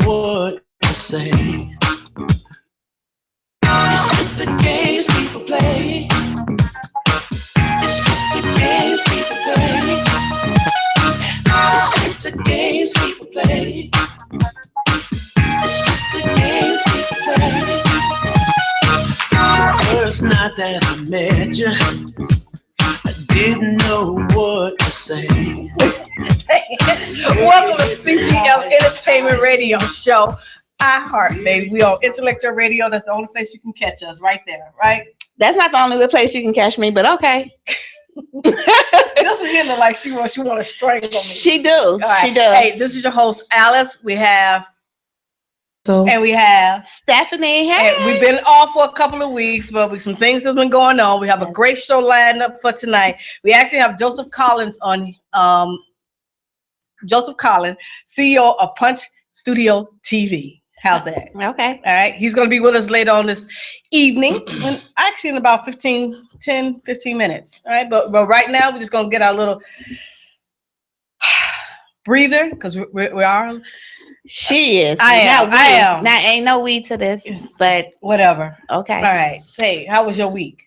what to say. It's just the games people play. It's just the games people play. It's just the games people play. It's just the games people play. First night that I met you, I didn't know what to say. Welcome to CGF Entertainment Radio Show. iHeart, baby. We on Intellectual Radio. That's the only place you can catch us, right there, right? That's not the only place you can catch me, but okay. This is getting like she want to strangle me. She do. Right. She do. Hey, this is your host, Alice. We have and we have Stephanie. Hey. And we've been off for a couple of weeks, but with some things that's been going on. We have a great show lined up for tonight. We actually have Joseph Collins on. Joseph Collins, CEO of Punch Studios TV. How's that? Okay. All right. He's going to be with us later on this evening, and actually in about 15 minutes. All right. But right now, we're just going to get our little breather because we are. She is. I am. Now, ain't no weed to this, but whatever. Okay. All right. Hey, how was your week?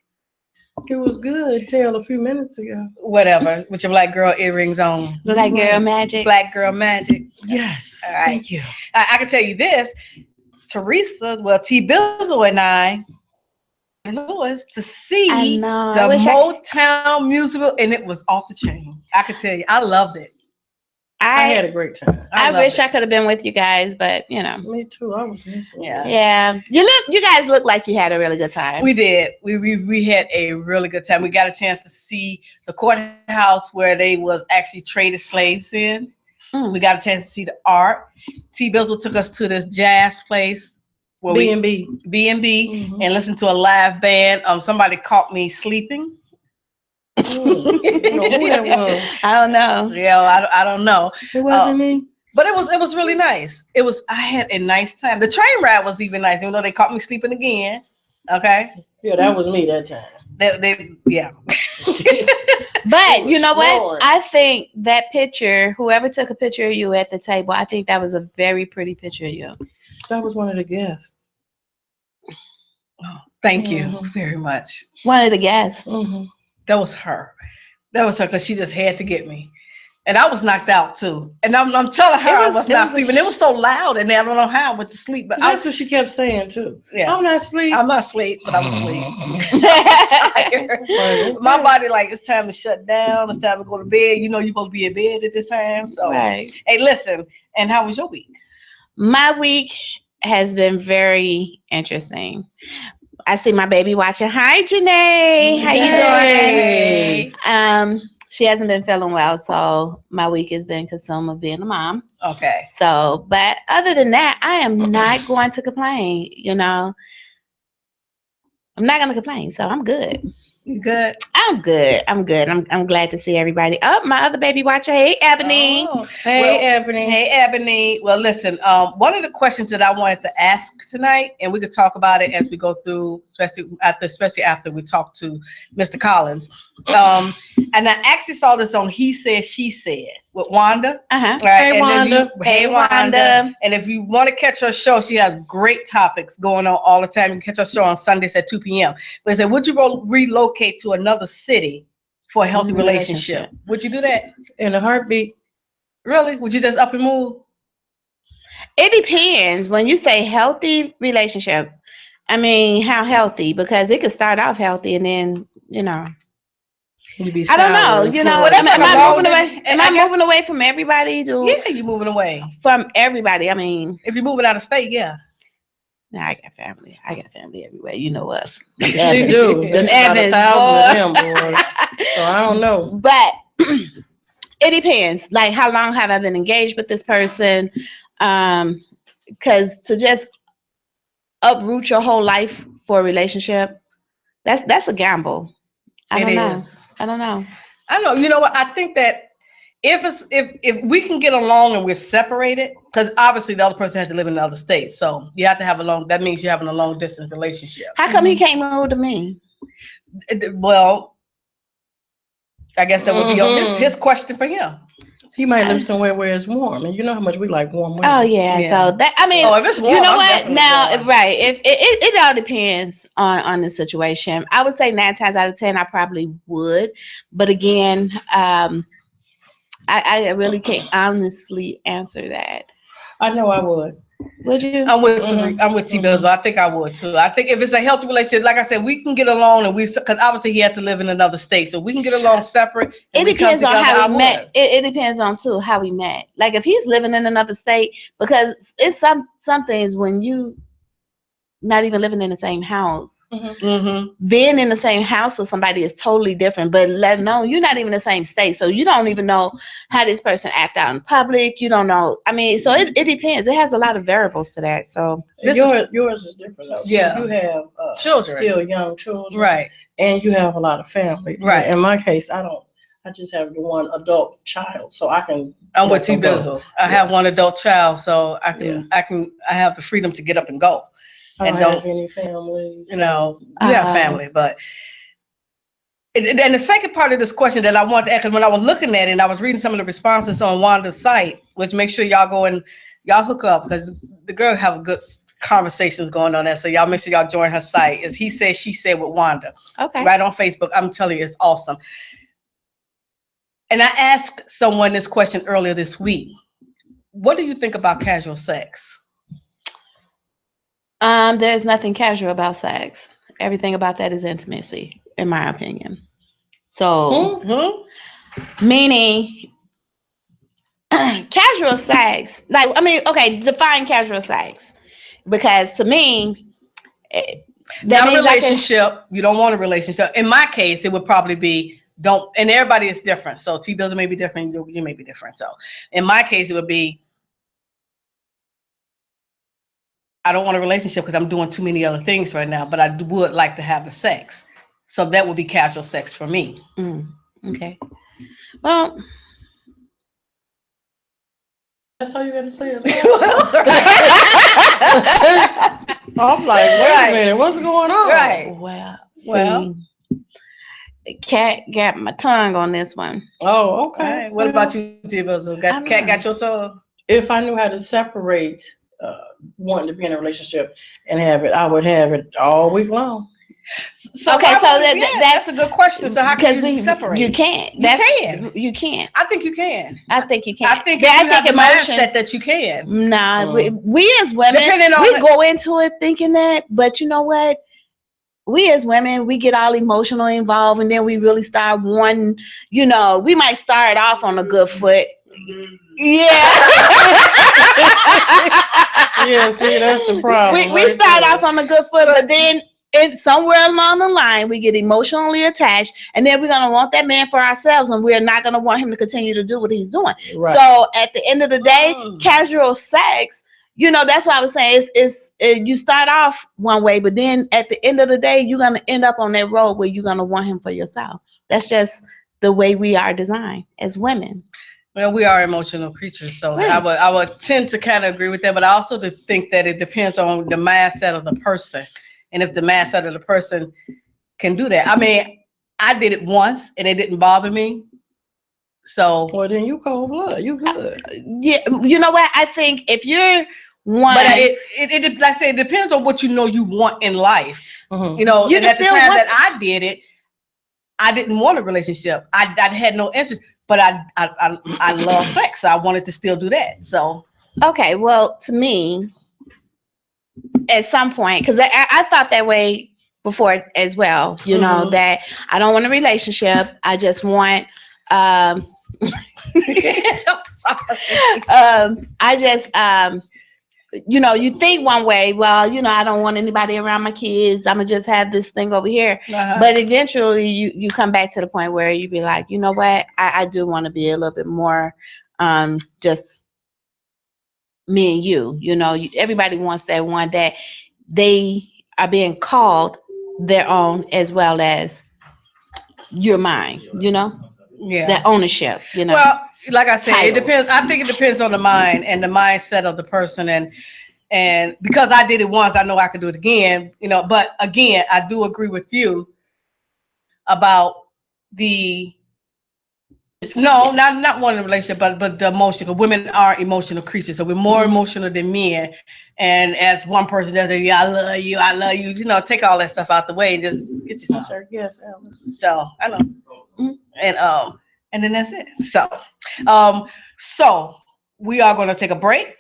It was good till a few minutes ago. Whatever. With your black girl earrings on. Black girl magic. Black girl magic. Yes. All right. Thank you. I can tell you this. Teresa, T. Bizzle and I Louis to see the Motown musical, and it was off the chain. I can tell you. I loved it. I had a great time. I wish I could have been with you guys, but you know. Me too. I was missing. Yeah. You guys look like you had a really good time. We did. We had a really good time. We got a chance to see the courthouse where they was actually traded slaves in. We got a chance to see the art. T. Bizzle took us to this jazz place where B&B and listened to a live band. Somebody caught me sleeping. Who that was? I don't know. Yeah, I don't know. It wasn't me. But it was really nice. I had a nice time. The train ride was even nice, even though they caught me sleeping again. Okay. Yeah, that was me that time. Yeah. But you know what? Lord. I think that picture, whoever took a picture of you at the table, I think that was a very pretty picture of you. That was one of the guests. Oh, thank you very much. One of the guests. That was her. Because she just had to get me. And I was knocked out too. And I'm telling her I was not sleeping. It was so loud and I don't know how I went to sleep. But that's what she kept saying too. Yeah. I'm not asleep. I'm not asleep, but I was asleep. My body it's time to shut down. It's time to go to bed. You know you're supposed to be in bed at this time. So right. Hey, listen. And how was your week? My week has been very interesting. I see my baby watching. Hi, Janae. How you doing? She hasn't been feeling well, so my week has been consumed with being a mom. Okay. So, but other than that, I am not going to complain. You know, I'm not going to complain, so I'm good. You good? I'm good. I'm glad to see everybody. Oh, my other baby watcher. Hey, Ebony. Oh, Ebony. Hey, Ebony. Well, listen, one of the questions that I wanted to ask tonight, and we could talk about it as we go through, especially after we talk to Mr. Collins. And I actually saw this on He Said, She Said with Wanda. Uh-huh. Right? Hey, Wanda. Hey, Wanda. And if you want to catch her show, she has great topics going on all the time. You can catch her show on Sundays at 2 p.m. But they said, would you relocate to another city for a healthy relationship? Would you do that? In a heartbeat. Really? Would you just up and move? It depends. When you say healthy relationship, I mean, how healthy? Because it could start off healthy and then, you know. I don't know. You know, am I moving away? Am I moving away from everybody? Yeah, you're moving away from everybody. I mean, if you're moving out of state, yeah. Nah, I got family. Everywhere. You know us. She do. There's about 1,000 of them, boy. So I don't know. But it depends. Like, how long have I been engaged with this person? Because to just uproot your whole life for a relationship, that's a gamble. I don't know. I know. You know what? I think that if we can get along and we're separated, because obviously the other person has to live in another state, so you have to have that means you're having a long distance relationship. How come he can't move to me? Well, I guess that would be his question for him. He might live somewhere where it's warm, and you know how much we like warm weather. Oh yeah. So that I mean, if it's warm, you know I'm what? definitely Now, going. right? If it all depends on the situation. I would say 9 times out of 10, I probably would. But again, I really can't honestly answer that. I know I would. Would you? I'm with T Bizzle. I think I would too. I think if it's a healthy relationship, like I said, we can get along, and because obviously he had to live in another state, so we can get along separate. It depends on how we met. It depends on too how we met. Like if he's living in another state, because it's some things when you not even living in the same house. Being in the same house with somebody is totally different, but let alone you're not even in the same state, so you don't even know how this person act out in public. You don't know. I mean, so it depends. It has a lot of variables to that. So yours is different though. Yeah, you have children, still young children, right? And you have a lot of family, right? In my case, I don't. I just have the one adult child, so I can. I'm with T Bizzle. I have one adult child, so I have the freedom to get up and go. I don't have any family. You know, you have family, but and the second part of this question that I wanted to ask, when I was looking at it and I was reading some of the responses on Wanda's site, which make sure y'all go and y'all hook up because the girl have good conversations going on there. So y'all make sure y'all join her site. Is he said, she said with Wanda. Okay. Right on Facebook. I'm telling you, it's awesome. And I asked someone this question earlier this week. What do you think about casual sex? There's nothing casual about sex. Everything about that is intimacy, in my opinion. So, meaning casual sex, like, I mean, okay, define casual sex. Because to me, not a relationship. You don't want a relationship. In my case, it would probably be and everybody is different. So T Bizzle may be different, you may be different. So in my case, it would be, I don't want a relationship because I'm doing too many other things right now, but I would like to have the sex. So that would be casual sex for me. Okay. Well, that's all you got to say. I'm like, wait a minute, what's going on? Right. Well, Cat got my tongue on this one. Oh, okay. Right. What about you, T Bizzle? Cat got your tongue? If I knew how to separate wanting to be in a relationship and have it, I would have it all week long. So okay, so that's a good question. So how can you separate? You can't. You can't. I think you can. I think you can. I think you have the mindset that you can. Nah, we as women, we go into it thinking that, but you know what? We as women, we get all emotional involved, and then we really start wanting, you know, we might start off on a good foot. Yeah. Yeah, see, that's the problem. We start off on a good foot, but then somewhere along the line, we get emotionally attached, and then we're going to want that man for ourselves, and we're not going to want him to continue to do what he's doing. Right. So at the end of the day, casual sex, you know, that's why I was saying you start off one way, but then at the end of the day, you're going to end up on that road where you're going to want him for yourself. That's just the way we are designed as women. Well, we are emotional creatures, so right. I would tend to kind of agree with that, but I also think that it depends on the mindset of the person, and if the mindset of the person can do that. I mean, I did it once, and it didn't bother me. So, well, then you cold blood, you good. Yeah, you know what? I think if you're one, but it like I say, it depends on what you know you want in life. Mm-hmm. You know, and at the time that I did it, I didn't want a relationship. I had no interest. But I love sex, so I wanted to still do that. So okay, well, to me, at some point, because I thought that way before as well. You know that I don't want a relationship. I just want. I'm sorry. I just you know, you think one way, well, you know, I don't want anybody around my kids. I'm going to just have this thing over here. But eventually you come back to the point where you be like, you know what? I do want to be a little bit more just me and you know, everybody wants that one that they are being called their own as well as you're mine, you know? Yeah. That ownership, you know. Well, like I said, it depends. I think it depends on the mind and the mindset of the person. And because I did it once, I know I could do it again, you know. But again, I do agree with you about the No, not wanting a relationship, but the emotion. 'Cause women are emotional creatures, so we're more emotional than men. And as one person does, yeah, I love you. You know, take all that stuff out the way and just get yourself. Sure, yes, Alice. So I know, and then that's it. So we are going to take a break.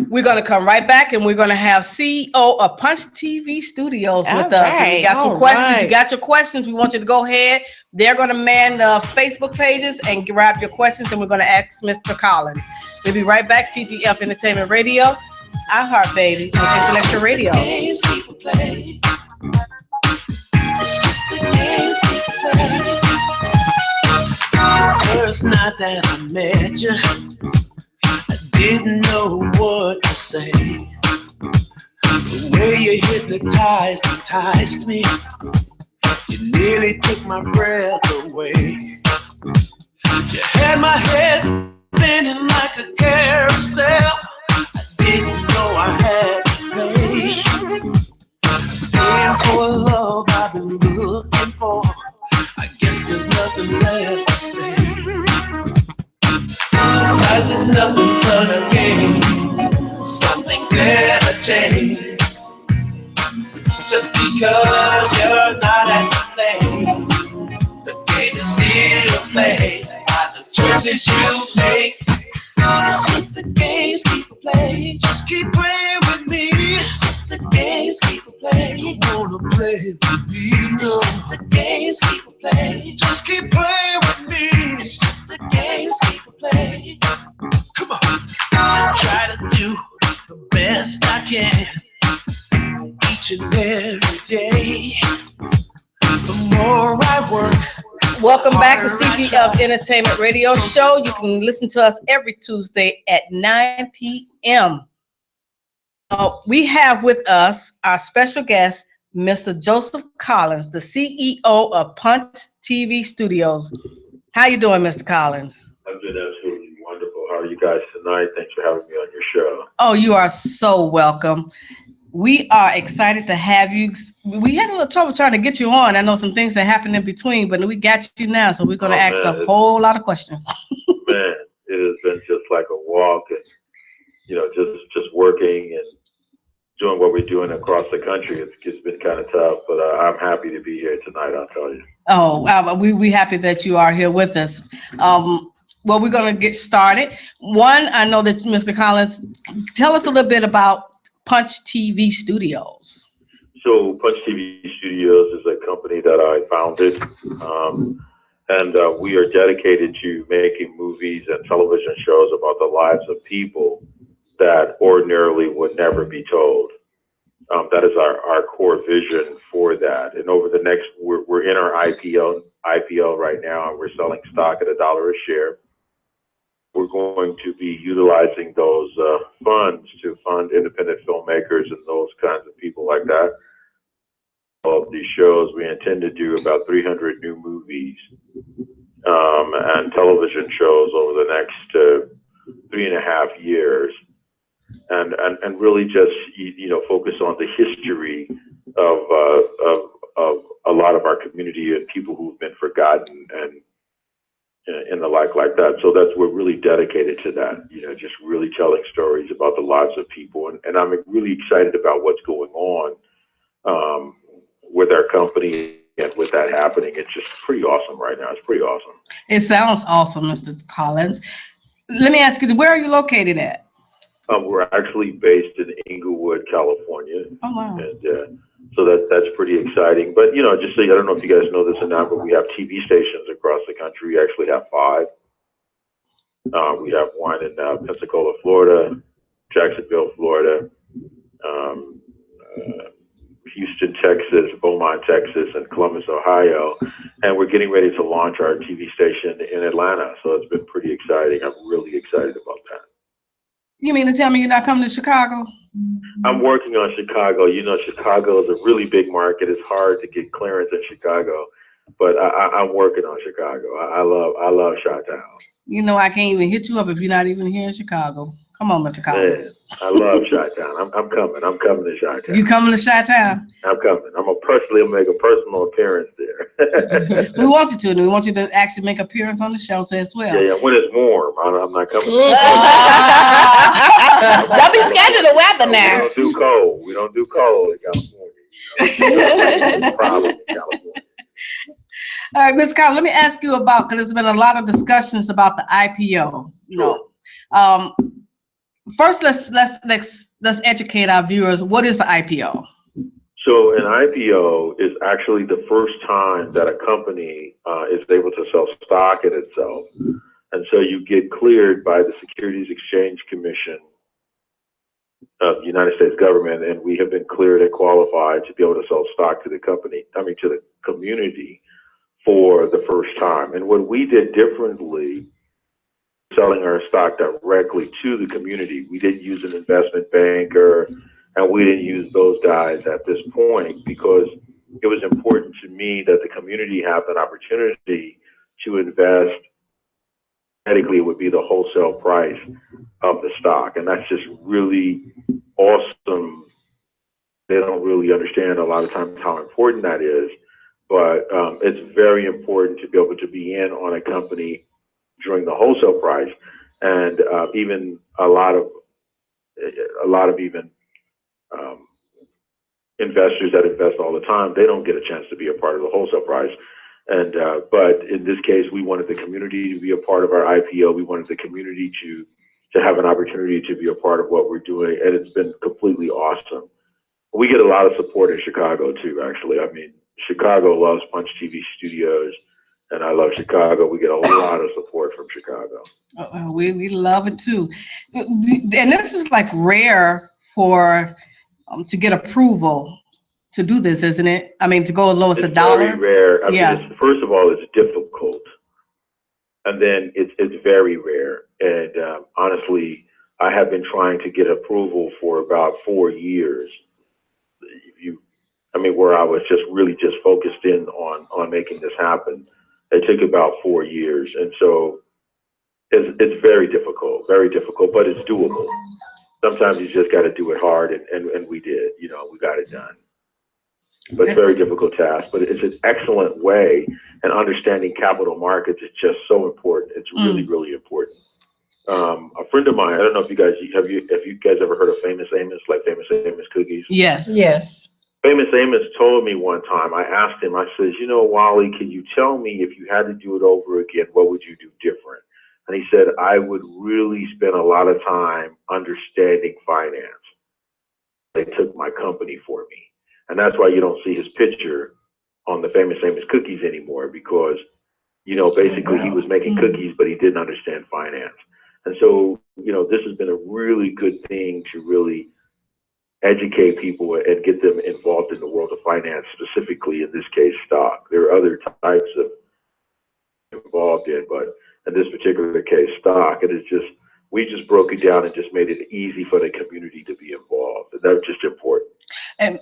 We're going to come right back, and we're going to have CEO of Punch TV Studios with us. And we got some questions. If you got your questions, we want you to go ahead. They're going to man the Facebook pages and grab your questions, and we're going to ask Mr. Collins. We'll be right back. CGF Entertainment Radio, iHeart Baby, on Intellectual Radio. Games people play. It's just the games people play. First night that I met you, I didn't know what to say. The way you hypnotized, enticed me. You nearly took my breath away. You had my head spinning like a carousel. I didn't know I had to pay. Paying for a love I've been looking for. I guess there's nothing left to say. Life is nothing but a game. Some things never change. Just because you're not at the game is still played by the choices you make. It's just the games people play. Just keep playing with me. It's just the games people play. Don't wanna play with me, no. It's just the games people play. Just keep playing with me. It's just the games people play. Come on. I try to do the best I can. Each and every day, the more I work. Welcome back to CGF Entertainment Radio Show. You can listen to us every Tuesday at 9 p.m. We have with us our special guest, Mr. Joseph Collins, the CEO of Punch TV Studios. How you doing, Mr. Collins? I'm doing absolutely wonderful. How are you guys tonight? Thanks for having me on your show. Oh, you are so welcome. We are excited to have you. We had a little trouble trying to get you on. I know some things that happened in between, but we got you now, so we're going to ask a whole lot of questions. Man, it has been just like a walk, and just working and doing what we're doing across the country. It's been kind of tough, but I'm happy to be here tonight. I'll tell you. Oh, we happy that you are here with us. Well, we're going to get started. One, I know that Mr. Collins, tell us a little bit about Punch TV Studios. So Punch TV Studios is a company that I founded, and we are dedicated to making movies and television shows about the lives of people that ordinarily would never be told. That is our core vision for that. And over the next, we're in our IPO right now, and we're selling stock at $1 a share. We're going to be utilizing those funds to fund independent filmmakers and those kinds of people like that. Of these shows, we intend to do about 300 new movies and television shows over the next 3.5 years, and really just focus on the history of a lot of our community and people who've been forgotten and the like that. So we're really dedicated to that, just really telling stories about the lives of people. And I'm really excited about what's going on with our company and with that happening. It's just pretty awesome right now. It's pretty awesome. It sounds awesome, Mr. Collins. Let me ask you, where are you located at? We're actually based in Inglewood, California. Oh, wow. And so that's pretty exciting. But, just so I don't know if you guys know this or not, but we have TV stations across the country. We actually have 5. We have one in Pensacola, Florida, Jacksonville, Florida, Houston, Texas, Beaumont, Texas, and Columbus, Ohio. And we're getting ready to launch our TV station in Atlanta. So it's been pretty exciting. I'm really excited about that. You mean to tell me you're not coming to Chicago? I'm working on Chicago. Chicago is a really big market. It's hard to get clearance in Chicago, but I'm working on Chicago. I love Chi-Town. I can't even hit you up if you're not even here in Chicago. Come on, Mr. Collins. Man, I love Chi-Town. I'm coming. I'm coming to Chi-Town. You coming to Chi-Town? I'm coming. I'm gonna make a personal appearance there. We want you to, and we want you to actually make an appearance on the shelter as well. Yeah. When it's warm, I'm not coming. Don't be scared of the weather now. We don't do cold. We don't do cold in California. No problem in California. All right, Ms. Collins, let me ask you about, because there's been a lot of discussions about the IPO. First, let's educate our viewers. What is the IPO? So an IPO is actually the first time that a company is able to sell stock in itself. And so you get cleared by the Securities Exchange Commission of the United States government, and we have been cleared and qualified to be able to sell stock to the to the community for the first time. And what we did differently, selling our stock directly to the community, we didn't use an investment banker, and we didn't use those guys at this point, because it was important to me that the community have an opportunity to invest. Technically, it would be the wholesale price of the stock, and that's just really awesome. They don't really understand a lot of times how important that is, but it's very important to be able to be in on a company during the wholesale price, and even a lot of even investors that invest all the time, they don't get a chance to be a part of the wholesale price. And but in this case, we wanted the community to be a part of our IPO. We wanted the community to have an opportunity to be a part of what we're doing, and it's been completely awesome. We get a lot of support in Chicago too, actually. I mean, Chicago loves Punch TV Studios, and I love Chicago. We get a lot of support from Chicago. We love it too. And this is like rare for to get approval to do this, isn't it? I mean, to go as low as $1. Very rare. I yeah. mean, first of all, it's difficult, and then it's very rare. And honestly, I have been trying to get approval for about 4 years. Where I was just focused in on making this happen. It took about 4 years, and so it's very difficult, but it's doable. Sometimes you just got to do it hard, and we did. We got it done. But it's a very difficult task, but it's an excellent way, and understanding capital markets is just so important. It's really, really important. A friend of mine, I don't know if you guys have you guys ever heard of Famous Amos, like Famous Amos cookies? Yes. Yes. Famous Amos told me one time, I asked him, I says, Wally, can you tell me if you had to do it over again, what would you do different? And he said, I would really spend a lot of time understanding finance. They took my company for me. And that's why you don't see his picture on the Famous Amos cookies anymore, because, basically he was making cookies, but he didn't understand finance. And so, this has been a really good thing to really educate people and get them involved in the world of finance, specifically in this case, stock. There are other types of involved in, but in this particular case, stock. And we just broke it down and just made it easy for the community to be involved. And that's just important. And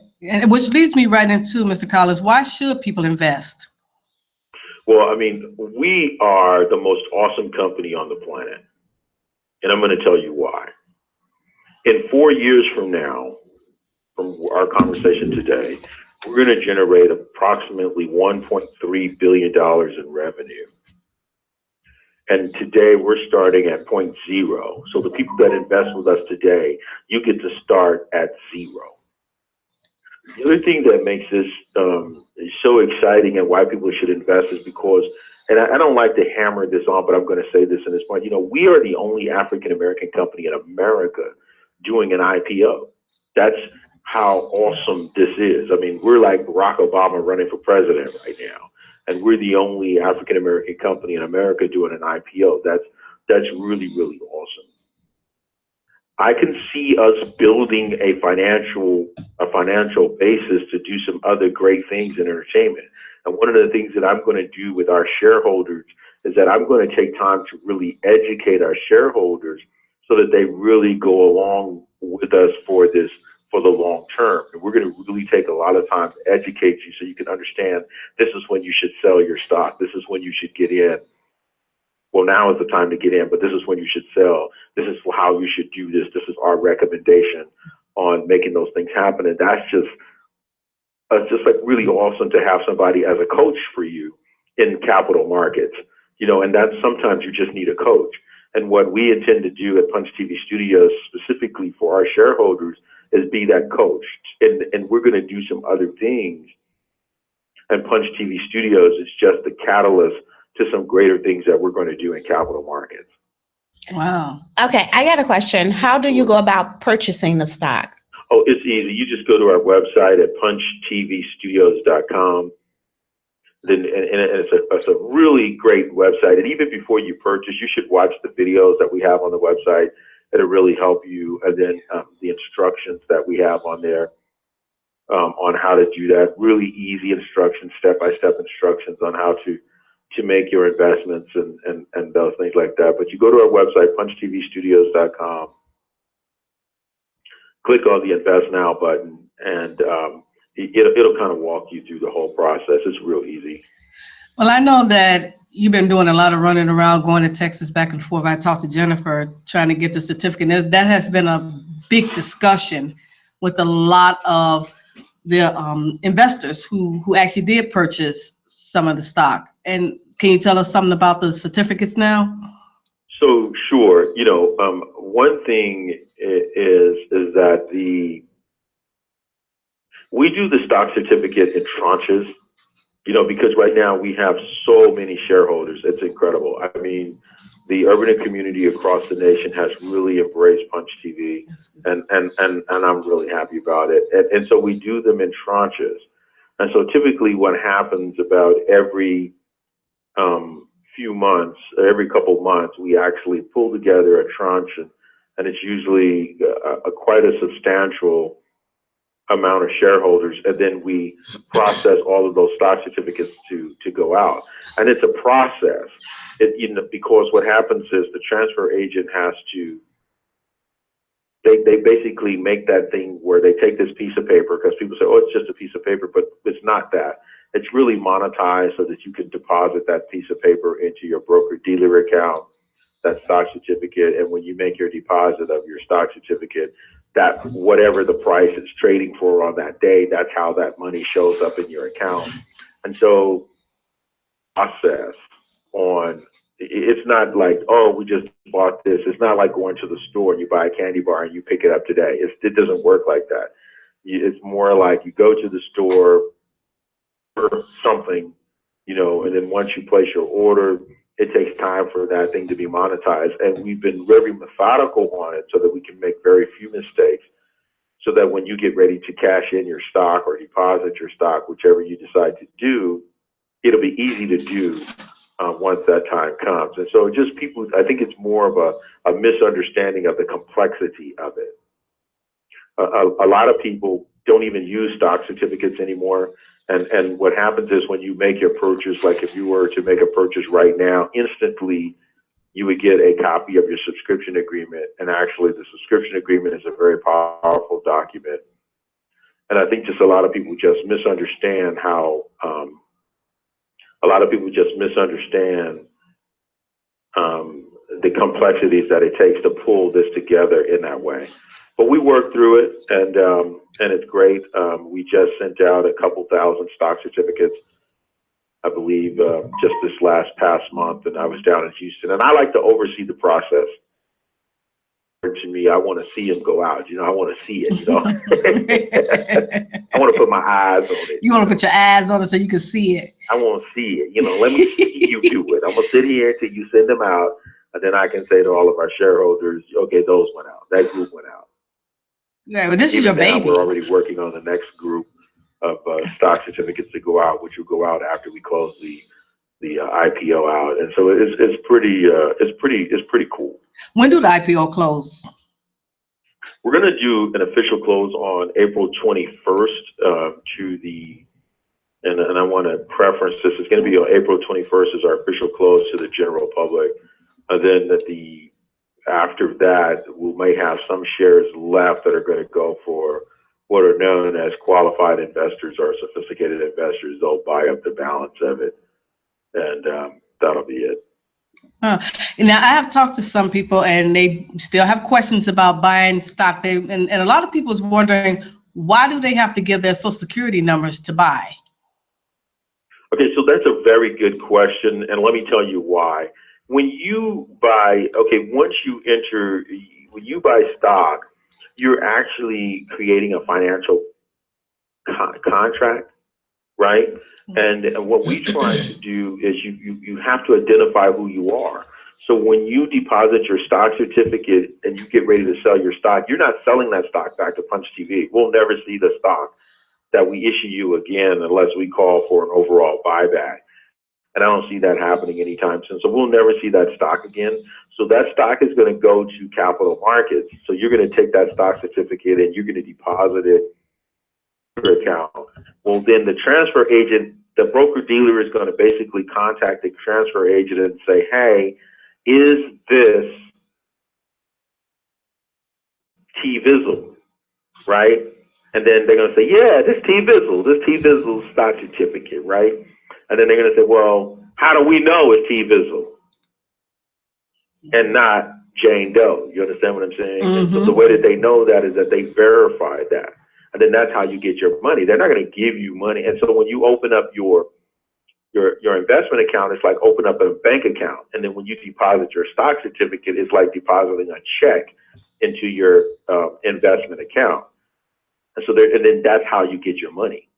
which leads me right into, Mr. Collins, why should people invest? Well, we are the most awesome company on the planet. And I'm going to tell you why. In 4 years from now, from our conversation today, we're going to generate approximately $1.3 billion in revenue. And today we're starting at 0.0. So the people that invest with us today, you get to start at 0. The other thing that makes this so exciting and why people should invest is because, and I don't like to hammer this on, but I'm going to say this in this point, we are the only African-American company in America doing an IPO. That's how awesome this is. We're like Barack Obama running for president right now, and we're the only African-American company in America doing an IPO. That's really, really awesome. I can see us building a financial basis to do some other great things in entertainment. And one of the things that I'm going to do with our shareholders is that I'm going to take time to really educate our shareholders so that they really go along with us for the long term. And we're going to really take a lot of time to educate you so you can understand this is when you should sell your stock. This is when you should get in. well, now is the time to get in, but this is when you should sell. This is how you should do this. This is our recommendation on making those things happen. And that's just like really awesome to have somebody as a coach for you in capital markets, and that's sometimes you just need a coach. And what we intend to do at Punch TV Studios specifically for our shareholders is be that coach. And we're going to do some other things. And Punch TV Studios is just the catalyst to some greater things that we're going to do in capital markets. Wow. Okay, I got a question. How do you go about purchasing the stock? Oh, it's easy. You just go to our website at punchtvstudios.com. Then, and it's a really great website. And even before you purchase, you should watch the videos that we have on the website. It'll really help you. And then the instructions that we have on there on how to do that. Really easy instructions, step-by-step instructions on how to make your investments and those things like that. But you go to our website, punchtvstudios.com, click on the Invest Now button, and it'll kind of walk you through the whole process. It's real easy. Well, I know that you've been doing a lot of running around, going to Texas back and forth. I talked to Jennifer trying to get the certificate. That has been a big discussion with a lot of the investors who actually did purchase some of the stock. And can you tell us something about the certificates now? So sure, one thing is that we do the stock certificate in tranches, because right now we have so many shareholders. It's incredible. I mean, the urban community across the nation has really embraced Punch TV, and I'm really happy about it. And so we do them in tranches. And so typically what happens about every few months, every couple months, we actually pull together a tranche, and it's usually quite a substantial amount of shareholders, and then we process all of those stock certificates to go out. And it's a process, because what happens is the transfer agent has to, they basically make that thing where they take this piece of paper, because people say, oh, it's just a piece of paper, but it's not that. It's really monetized so that you can deposit that piece of paper into your broker-dealer account, that stock certificate, and when you make your deposit of your stock certificate, that whatever the price is trading for on that day, that's how that money shows up in your account. And so process it's not like, oh, we just bought this. It's not like going to the store and you buy a candy bar and you pick it up today. It doesn't work like that. It's more like you go to the store for something, and then once you place your order, it takes time for that thing to be monetized. And we've been very methodical on it so that we can make very few mistakes, so that when you get ready to cash in your stock or deposit your stock, whichever you decide to do, it'll be easy to do once that time comes. And so just people, I think it's more of a misunderstanding of the complexity of it. A lot of people don't even use stock certificates anymore. And what happens is when you make your purchase, like if you were to make a purchase right now, instantly you would get a copy of your subscription agreement. And actually the subscription agreement is a very powerful document. And I think just a lot of people just misunderstand how, the complexities that it takes to pull this together in that way. But we work through it, and it's great. We just sent out a couple thousand stock certificates, I believe, just this past month, and I was down in Houston. And I like to oversee the process. To me, I want to see them go out. I want to see it. I want to put my eyes on it. You want to put your eyes on it so you can see it. I want to see it. Let me see you do it. I'm gonna sit here until you send them out, and then I can say to all of our shareholders, okay, those went out. That group went out. Yeah, but this is your baby. We're already working on the next group of stock certificates to go out, which will go out after we close the IPO out, and so it's pretty cool. When do the IPO close? We're going to do an official close on April 21st and I want to preference this. It's going to be on April 21st is our official close to the general public. And then after that, we may have some shares left that are going to go for what are known as qualified investors or sophisticated investors. They'll buy up the balance of it, and that'll be it. Now, I have talked to some people, and they still have questions about buying stock. And a lot of people is wondering, why do they have to give their Social Security numbers to buy? Okay, so that's a very good question, and let me tell you why. When you buy, when you buy stock, you're actually creating a financial contract, right? And what we try to do is you have to identify who you are. So when you deposit your stock certificate and you get ready to sell your stock, you're not selling that stock back to Punch TV. We'll never see the stock that we issue you again unless we call for an overall buyback. And I don't see that happening anytime soon. So we'll never see that stock again. So that stock is going to go to capital markets. So you're going to take that stock certificate and you're going to deposit it in your account. Well, then the transfer agent, the broker dealer, is going to basically contact the transfer agent and say, hey, is this T-Vizzle, right? And then they're going to say, yeah, this T-Vizzle stock certificate, right? And then they're going to say, well, how do we know it's T-Vizzle and not Jane Doe? You understand what I'm saying? And so the way that they know that is that they verified that. And then that's how you get your money. They're not going to give you money. And so when you open up your investment account, it's like open up a bank account. And then when you deposit your stock certificate, it's like depositing a check into your investment account. And so and then that's how you get your money.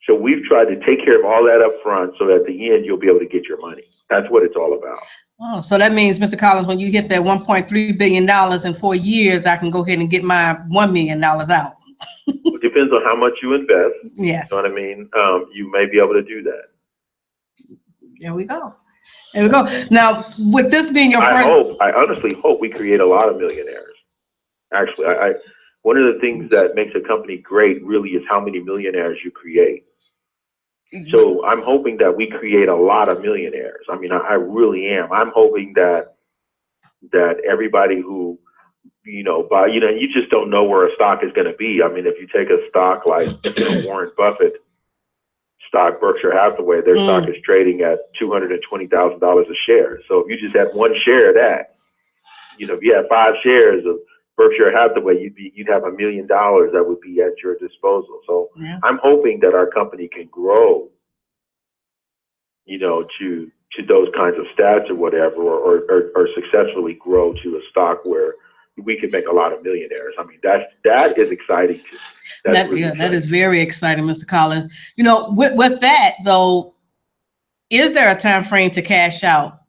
So we've tried to take care of all that up front so at the end you'll be able to get your money. That's what it's all about. Oh, so that means, Mr. Collins, when you hit that $1.3 billion in 4 years, I can go ahead and get my $1 million out. It depends on how much you invest. Yes. You know what I mean? You may be able to do that. There we go. There we go. Now, with this being your I honestly hope we create a lot of millionaires. Actually, one of the things that makes a company great really is how many millionaires you create. So I'm hoping that we create a lot of millionaires. I mean, I really am. I'm hoping that everybody who, you just don't know where a stock is going to be. I mean, if you take a stock like Warren Buffett stock, Berkshire Hathaway, their stock is trading at $220,000 a share. So if you just had one share of that, if you had 5 shares of Berkshire Hathaway, you'd have $1 million that would be at your disposal. So I'm hoping that our company can grow, to those kinds of stats or whatever, or successfully grow to a stock where we can make a lot of millionaires. I mean, that is exciting too. That is very exciting, Mr. Collins. With that though, is there a time frame to cash out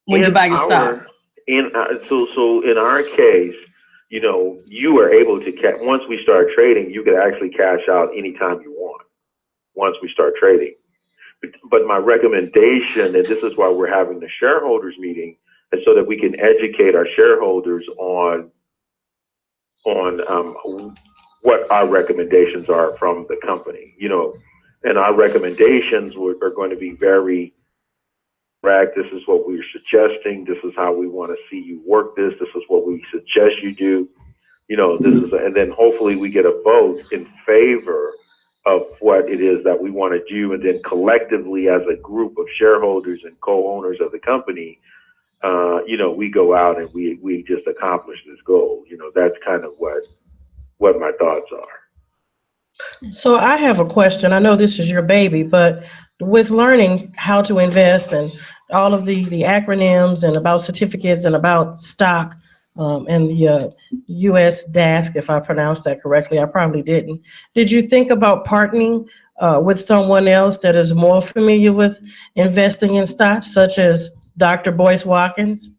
when you buy your stock? So in our case, you are able to once we start trading, you can actually cash out anytime you want. Once we start trading, but my recommendation, and this is why we're having the shareholders meeting, is so that we can educate our shareholders on what our recommendations are from the company. And our recommendations are going to be very direct. This is what we're suggesting. This is how we want to see you work this. This is what we suggest you do. And then hopefully we get a vote in favor of what it is that we want to do. And then collectively as a group of shareholders and co-owners of the company, we go out and we just accomplish this goal. That's kind of what my thoughts are. So I have a question. I know this is your baby, but with learning how to invest and all of the acronyms and about certificates and about stock and the U.S. DASC, if I pronounced that correctly, I probably didn't. Did you think about partnering with someone else that is more familiar with investing in stocks, such as Dr. Boyce Watkins?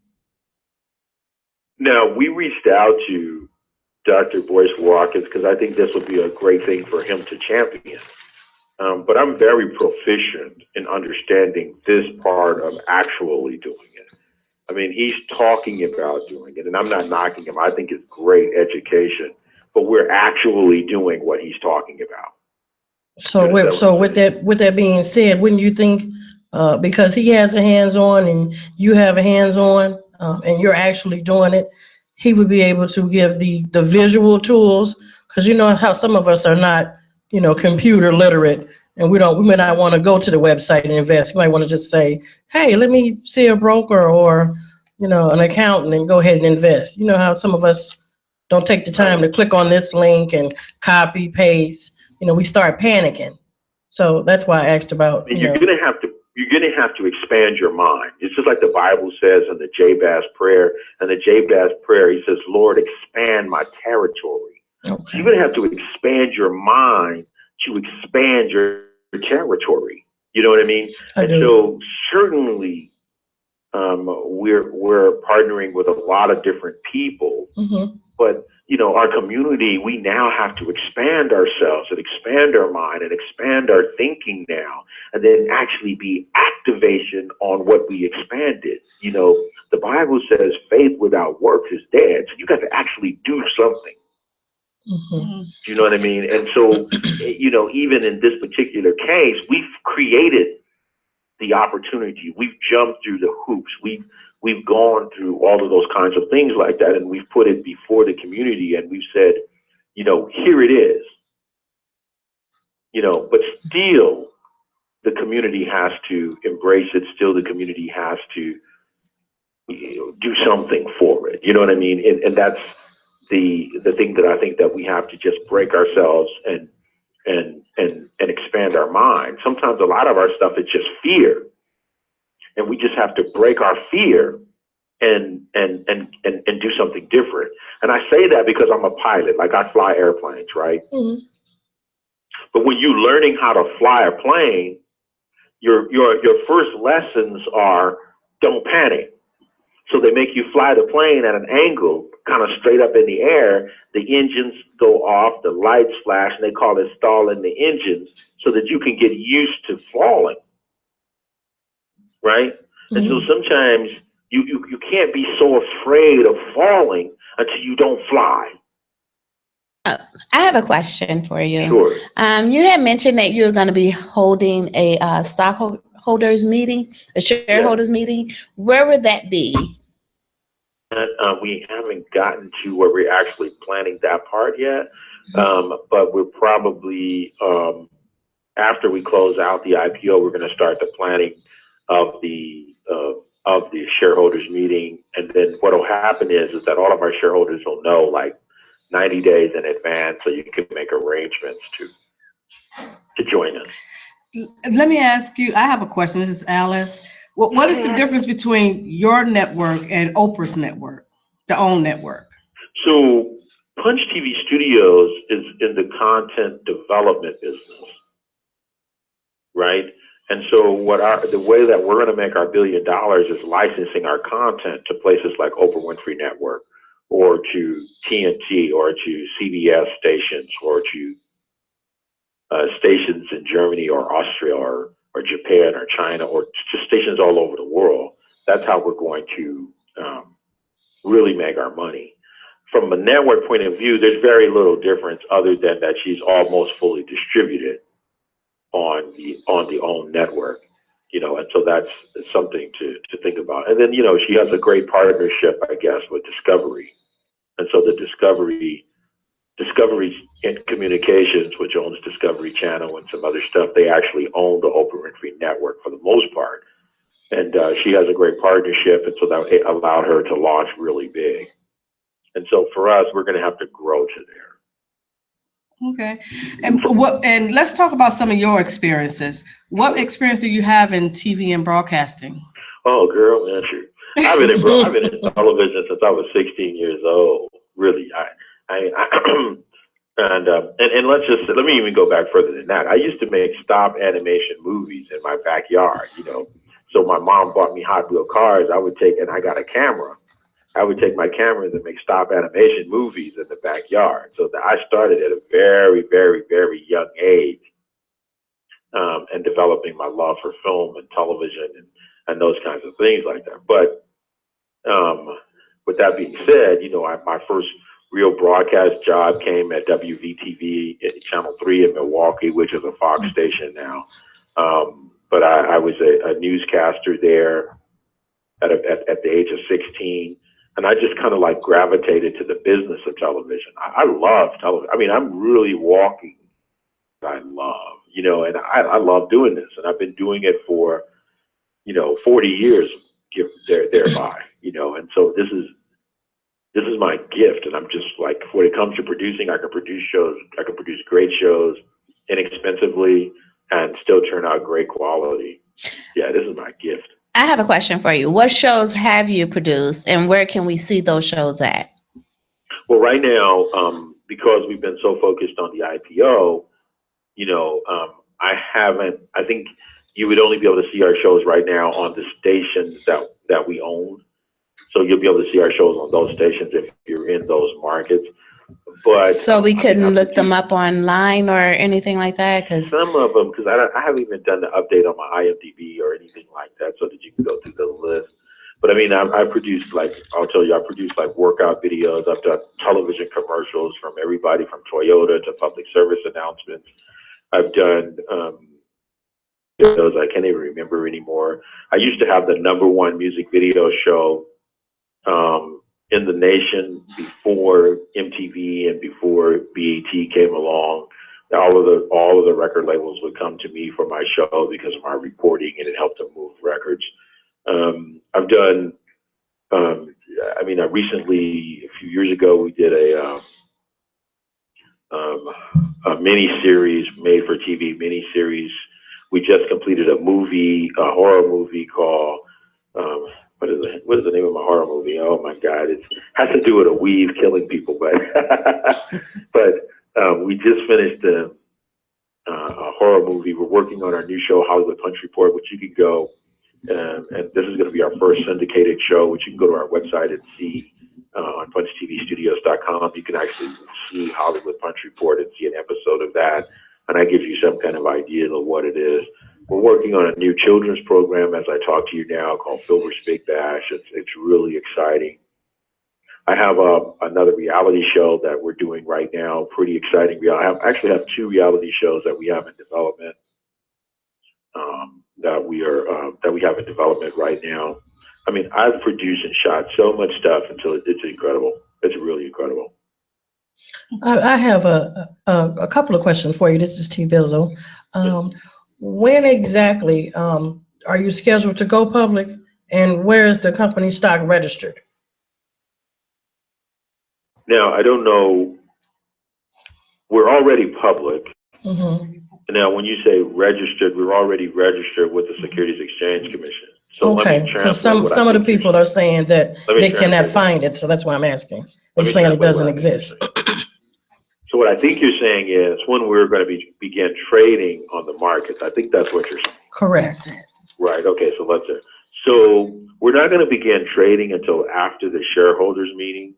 Now, we reached out to Dr. Boyce Watkins because I think this would be a great thing for him to champion. But I'm very proficient in understanding this part of actually doing it. I mean, he's talking about doing it, and I'm not knocking him. I think it's great education, but we're actually doing what he's talking about. So with that being said, wouldn't you think, because he has a hands-on and you have a hands-on, and you're actually doing it, he would be able to give the visual tools? Because you know how some of us are not, computer literate, And we may not want to go to the website and invest. You might want to just say, hey, let me see a broker or, an accountant and go ahead and invest. You know how some of us don't take the time to click on this link and copy, paste. We start panicking. So that's why I asked about, You're gonna have to expand your mind. It's just like the Bible says in the Jabez prayer. And the Jabez prayer, he says, Lord, expand my territory. Okay. So you're gonna have to expand your mind to expand your territory. You know what I mean? So certainly we're partnering with a lot of different people, but our community, we now have to expand ourselves and expand our mind and expand our thinking now, and then actually be activation on what we expanded. The Bible says faith without works is dead. So you got to actually do something. Do you know what I mean? And so, even in this particular case, we've created the opportunity. We've jumped through the hoops. We've gone through all of those kinds of things like that, and we've put it before the community, and we've said, here it is. But still, the community has to embrace it. Still, the community has to do something for it. You know what I mean? And that's the thing that I think that we have to just break ourselves and expand our mind. Sometimes a lot of our stuff is just fear, and we just have to break our fear and do something different. And I say that because I'm a pilot. Like, I fly airplanes, right? But when you're learning how to fly a plane, your first lessons are don't panic. So they make you fly the plane at an angle, kind of straight up in the air. The engines go off, the lights flash, and they call it stalling the engines, so that you can get used to falling, right? And so sometimes you can't be so afraid of falling until you don't fly. I have a question for you. Sure. You had mentioned that you're going to be holding a stockholders meeting, a shareholders meeting. Where would that be? We haven't gotten to where we're actually planning that part yet, but we're probably, after we close out the IPO, we're going to start the planning of the shareholders meeting. And then what will happen is that all of our shareholders will know, like, 90 days in advance, so you can make arrangements to join us. Let me ask you, I have a question. This is Alice. What is the difference between your network and Oprah's network, the OWN network? So Punch TV Studios is in the content development business, right? And so the way that we're going to make our $1 billion is licensing our content to places like Oprah Winfrey Network, or to TNT, or to CBS stations, or to stations in Germany or Austria or Japan or China, or just stations all over the world. That's how we're going to really make our money. From a network point of view, there's very little difference other than that she's almost fully distributed on the OWN network, and so that's something to think about. And then, she has a great partnership, I guess, with Discovery. And so the Discovery and Communications, which owns Discovery Channel and some other stuff, they actually own the Oprah Winfrey Network for the most part. And she has a great partnership, and so that allowed her to launch really big. And so for us, we're going to have to grow to there. Okay. And let's talk about some of your experiences. What experience do you have in TV and broadcasting? Oh, girl, man, shoot. I've been in television since I was 16 years old. Really, and let me even go back further than that. I used to make stop animation movies in my backyard. So my mom bought me Hot Wheel cars. I got a camera. I would take my cameras and make stop animation movies in the backyard. So I started at a very, very, very young age, and developing my love for film and television and those kinds of things like that. But with that being said, my first real broadcast job came at WVTV at Channel 3 in Milwaukee, which is a Fox station now. But I was a newscaster there at the age of 16. And I just kind of like gravitated to the business of television. I love television. I mean, I'm really walking what I love. you know, and I love doing this, and I've been doing it for, 40 years thereby, and so this is my gift, and I'm just like, when it comes to producing, I can produce shows, I can produce great shows inexpensively and still turn out great quality. Yeah, this is my gift. I have a question for you. What shows have you produced, and where can we see those shows at? Well, right now, because we've been so focused on the IPO, I think you would only be able to see our shows right now on the stations that we own. So you'll be able to see our shows on those stations if you're in those markets. But so we couldn't look them up online or anything like that? Cause some of them, because I haven't even done the update on my IMDb or anything like that, so that you can go through the list. But I mean, I produced, like, I'll tell you, I produced like workout videos. I've done television commercials from everybody from Toyota to public service announcements. I've done videos I can't even remember anymore. I used to have the #1 music video show in the nation before MTV and before BET came along. All of the record labels would come to me for my show because of my reporting, and it helped them move records. I've done, I recently, a few years ago, we did a mini series, made for TV mini series. We just completed a horror movie called, what is the name of my horror movie? Oh my God, it has to do with a weave killing people, but we just finished a horror movie. We're working on our new show, Hollywood Punch Report, which you can go, and this is going to be our first syndicated show, which you can go to our website and see on punchtvstudios.com. You can actually see Hollywood Punch Report and see an episode of that, and I give you some kind of idea of what it is. We're working on a new children's program as I talk to you now called Filber's Big Bash. It's really exciting. I have another reality show that we're doing right now, pretty exciting. I actually have 2 reality shows that we have in development, that we have in development right now. I mean, I've produced and shot so much stuff until it's incredible. It's really incredible. I have a couple of questions for you. This is T. Bizzle. When exactly are you scheduled to go public, and where is the company stock registered? Now, I don't know. We're already public. Mm-hmm. Now, when you say registered, we're already registered with the Securities Exchange Commission. So okay, because some of the people are saying that they cannot find it, so that's why I'm asking. They're saying it doesn't exist. So what I think you're saying is when we're going to begin trading on the markets. I think that's what you're saying. Correct. Right. Okay. So we're not going to begin trading until after the shareholders meeting.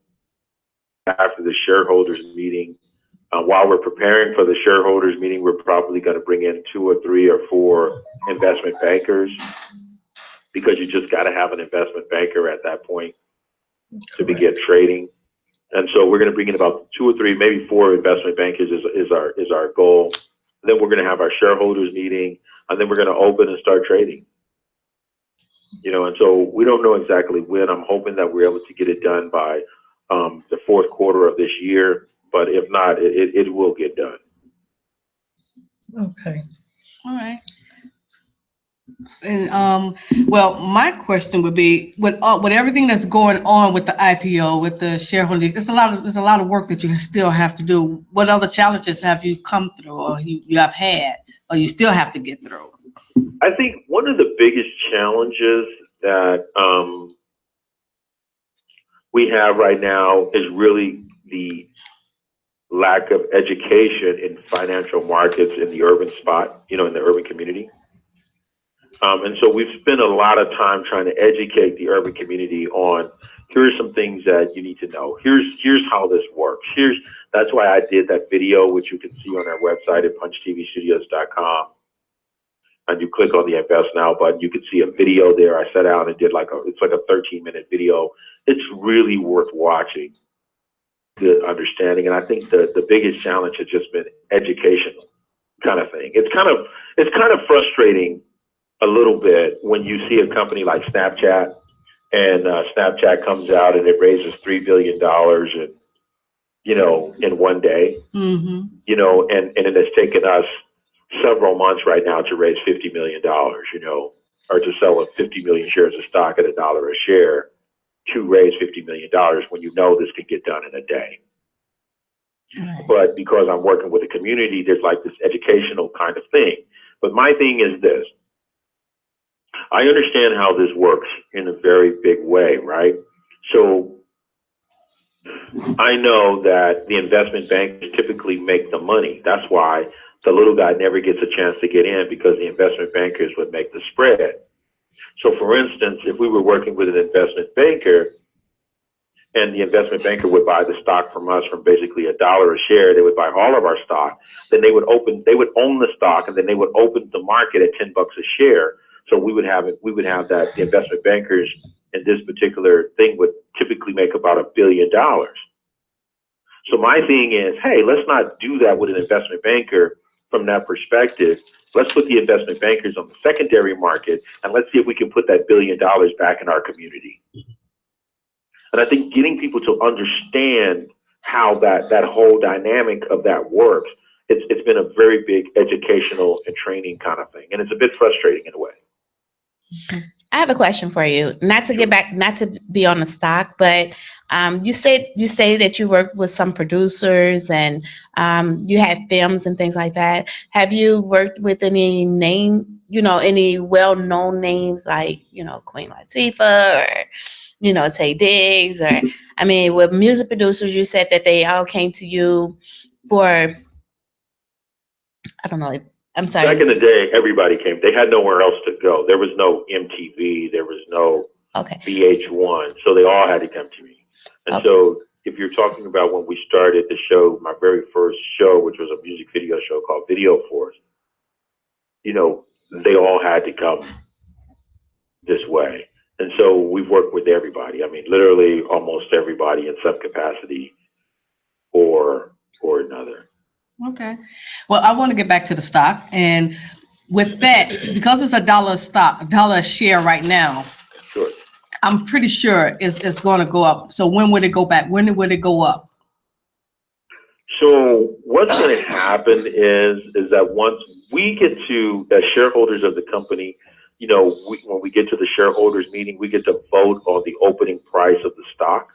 While we're preparing for the shareholders meeting, we're probably going to bring in 2 or 3 or 4 investment bankers, because you just got to have an investment banker at that point to begin trading. And so we're going to bring in about 2 or 3, maybe 4 investment bankers is our goal. And then we're going to have our shareholders meeting, and then we're going to open and start trading. And so we don't know exactly when. I'm hoping that we're able to get it done by the 4th quarter of this year, but if not, it will get done. Okay. All right. And well, my question would be, with everything that's going on with the IPO, with the shareholding, there's a lot of work that you still have to do. What other challenges have you come through, or you have had, or you still have to get through? I think one of the biggest challenges that we have right now is really the lack of education in financial markets in the urban spot, in the urban community. And so we've spent a lot of time trying to educate the urban community on, here's some things that you need to know. Here's how this works. That's why I did that video, which you can see on our website at punchtvstudios.com. And you click on the Invest Now button, you can see a video there. I sat down and did it's like a 13-minute video. It's really worth watching, good understanding. And I think the biggest challenge has just been educational kind of thing. It's kind of frustrating a little bit when you see a company like Snapchat, and Snapchat comes out and it raises $3 billion in one day, mm-hmm. And it has taken us several months right now to raise $50 million, or to sell 50 million shares of stock at $1 a share to raise $50 million when you know this can get done in a day. Right. But because I'm working with the community, there's like this educational kind of thing. But my thing is this. I understand how this works in a very big way, right? So I know that the investment bankers typically make the money. That's why the little guy never gets a chance to get in, because the investment bankers would make the spread. So for instance, if we were working with an investment banker and the investment banker would buy the stock from us from basically $1 a share, they would buy all of our stock, then they would own the stock, and then they would open the market at $10 a share. So we would have that the investment bankers in this particular thing would typically make about $1 billion. So my thing is, hey, let's not do that with an investment banker from that perspective. Let's put the investment bankers on the secondary market, and let's see if we can put that $1 billion back in our community. And I think getting people to understand how that whole dynamic of that works, it's been a very big educational and training kind of thing. And it's a bit frustrating in a way. I have a question for you. Not to get back, not to be on the stock, but you said that you worked with some producers and you had films and things like that. Have you worked with any any well-known names like, Queen Latifah or, Tay Diggs, or, with music producers, you said that they all came to you for, I don't know, I'm sorry. Back in the day, everybody came. They had nowhere else to go. There was no MTV. There was no VH1. So they all had to come to me. And so if you're talking about when we started the show, my very first show, which was a music video show called Video Force, they all had to come this way. And so we've worked with everybody. Literally almost everybody in some capacity or another. Okay. Well, I want to get back to the stock, and with that, because it's $1 a share right now. Sure. I'm pretty sure it's going to go up. So when would it go back? When would it go up? So what's going to happen is that once we get to, as shareholders of the company, when we get to the shareholders meeting, we get to vote on the opening price of the stock.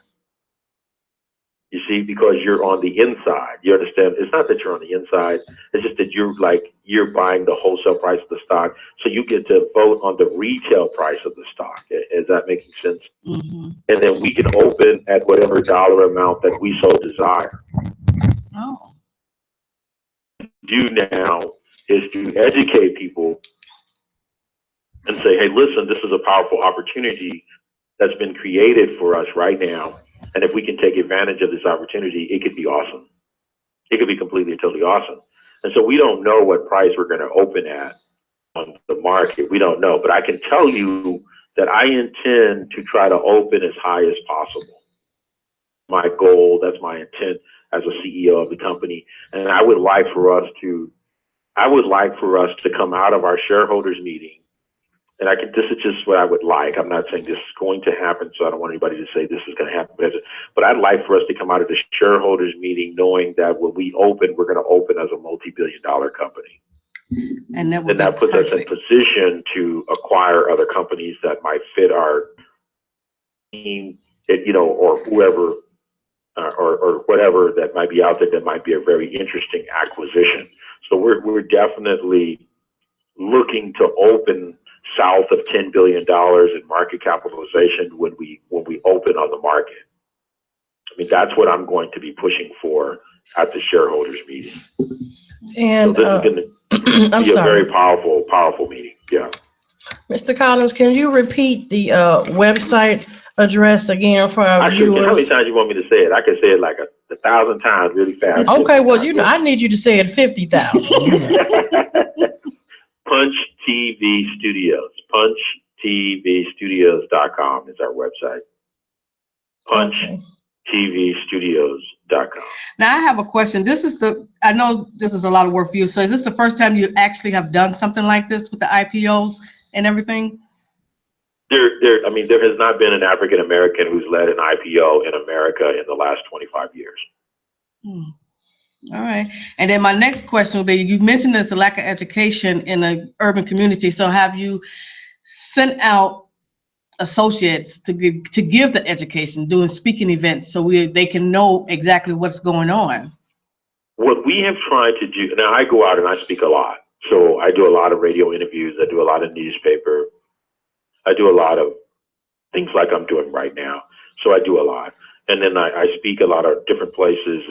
You see, because you're on the inside, you understand? It's not that you're on the inside. It's just that you're buying the wholesale price of the stock. So you get to vote on the retail price of the stock. Is that making sense? Mm-hmm. And then we can open at whatever dollar amount that we so desire. Oh. What we do now is to educate people and say, hey, listen, this is a powerful opportunity that's been created for us right now. And if we can take advantage of this opportunity, it could be awesome. It could be completely and totally awesome. And so we don't know what price we're going to open at on the market. We don't know. But I can tell you that I intend to try to open as high as possible. My goal, that's my intent as a CEO of the company. And I would like for us to come out of our shareholders meeting. And this is just what I would like. I'm not saying this is going to happen, so I don't want anybody to say this is going to happen. But I'd like for us to come out of the shareholders meeting knowing that when we open, we're going to open as a multi-billion-dollar company. And that puts us in position to acquire other companies that might fit our team, or whoever, or whatever that might be out there that might be a very interesting acquisition. So we're definitely looking to open south of $10 billion in market capitalization when we open on the market. That's what I'm going to be pushing for at the shareholders meeting. And so this is going to be a very powerful meeting. Yeah. Mr. Collins, can you repeat the website address again for our viewers? How many times you want me to say it? I can say it like 1,000 times really fast. Okay, well, I need you to say it 50,000. Punch TV Studios. PunchTVstudios.com is our website. PunchTVstudios.com. Now I have a question. I know this is a lot of work for you. So is this the first time you actually have done something like this with the IPOs and everything? There has not been an African American who's led an IPO in America in the last 25 years. All right. And then my next question would be, you mentioned there's a lack of education in the urban community. So have you sent out associates to give the education, doing speaking events, so they can know exactly what's going on? What we have tried to do, now I go out and I speak a lot. So I do a lot of radio interviews. I do a lot of newspaper. I do a lot of things like I'm doing right now. So I do a lot. And then I speak a lot of different places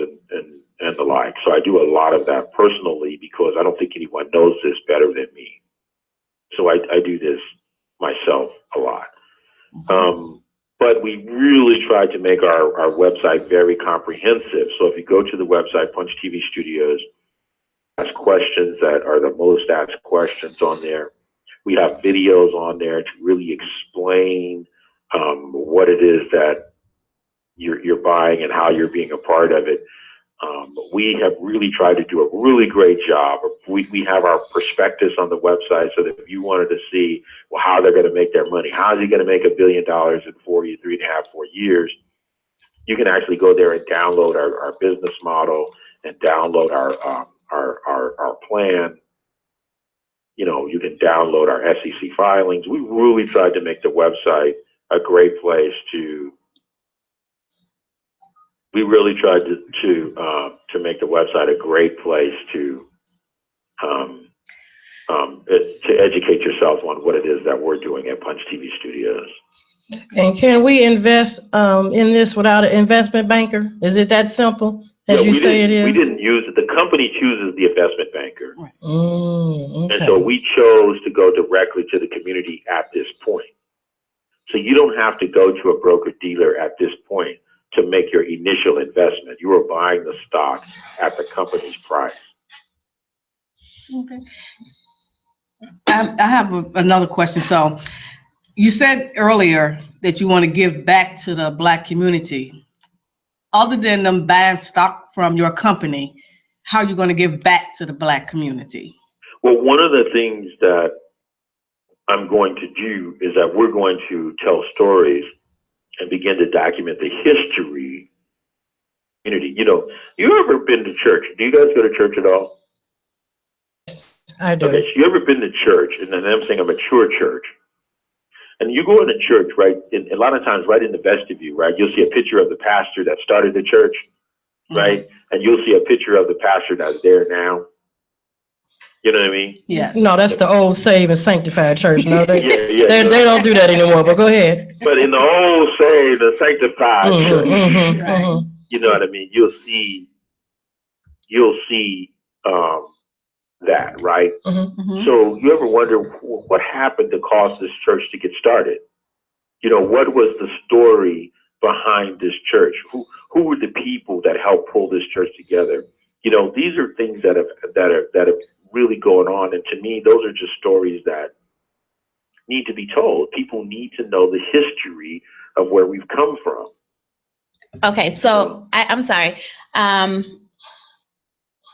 and the like. So I do a lot of that personally because I don't think anyone knows this better than me. So I do this myself a lot. But we really tried to make our website very comprehensive. So if you go to the website, Punch TV Studios, ask questions that are the most asked questions on there. We have videos on there to really explain what it is that you're buying and how you're being a part of it. We have really tried to do a really great job. We have our prospectus on the website so that if you wanted to see, well, how they're going to make their money, how is he going to make $1 billion in 4 years, you can actually go there and download our business model and download our plan. You know, you can download our SEC filings. We really tried to make the website a great place to. We really tried to make the website a great place to educate yourself on what it is that we're doing at Punch TV Studios. And can we invest in this without an investment banker? Is it that simple as you say it is? We didn't use it. The company chooses the investment banker. Okay. And so we chose to go directly to the community at this point. So you don't have to go to a broker dealer at this point to make your initial investment. You are buying the stock at the company's price. Okay. I have another question. So you said earlier that you want to give back to the Black community. Other than them buying stock from your company, how are you going to give back to the Black community? Well, one of the things that I'm going to do is that we're going to tell stories and begin to document the history. You know, you ever been to church? Do you guys go to church at all? I do. Okay, so you ever been to church, and then I'm saying a mature church, and you go into church, right, a lot of times right in the vestibule, right, you'll see a picture of the pastor that started the church, right, and you'll see a picture of the pastor that's there now. You know what I mean? Yeah. No, that's the old saved and sanctified church. No, they don't do that anymore, but go ahead. But in the old saved and sanctified church, you know what I mean? You'll see that, right? So you ever wonder what happened to cause this church to get started? You know, what was the story behind this church? Who were the people that helped pull this church together? You know, these are things that have really going on, and to me, those are just stories that need to be told. People need to know the history of where we've come from. Okay, so I'm sorry. I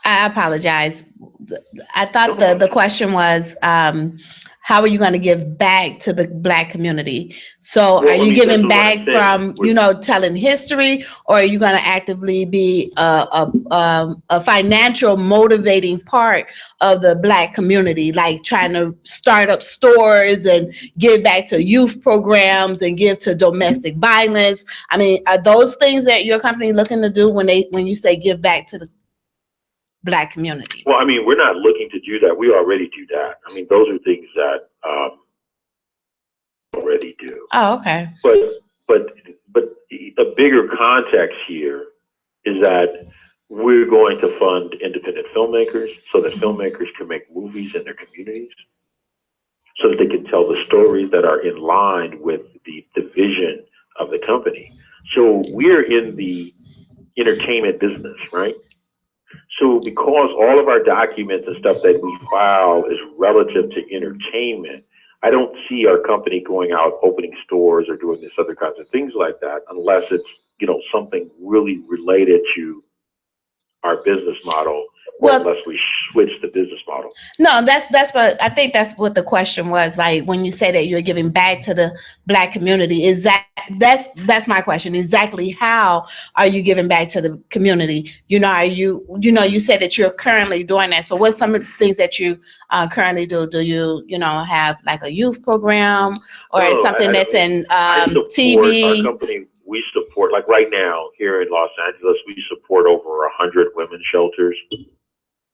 apologize. I thought the question was, how are you going to give back to the Black community? So are you giving back from, you know, telling history, or are you going to actively be a financial motivating part of the Black community, like trying to start up stores and give back to youth programs and give to domestic violence? I mean, are those things that your company looking to do when you say give back to the Black community? Well, I mean, we're not looking to do that. We already do that. I mean, those are things that already do. Oh, okay. But a bigger context here is that we're going to fund independent filmmakers so that filmmakers can make movies in their communities, so that they can tell the stories that are in line with the vision of the company. So we're in the entertainment business, right? So because all of our documents and stuff that we file is relative to entertainment, I don't see our company going out opening stores or doing this other kinds of things like that unless it's, you know, something really related to our business model Well, unless we switch the business model. no, that's what I think. That's what the question was. Like when you say that you're giving back to the Black community, is that's my question. Exactly how are you giving back to the community? You know, are you said that you're currently doing that. So what's some of the things that you currently do? Do you have like a youth program or No, something that's in I support TV? our company. We support, like right now here in Los Angeles, we support over 100 women's shelters.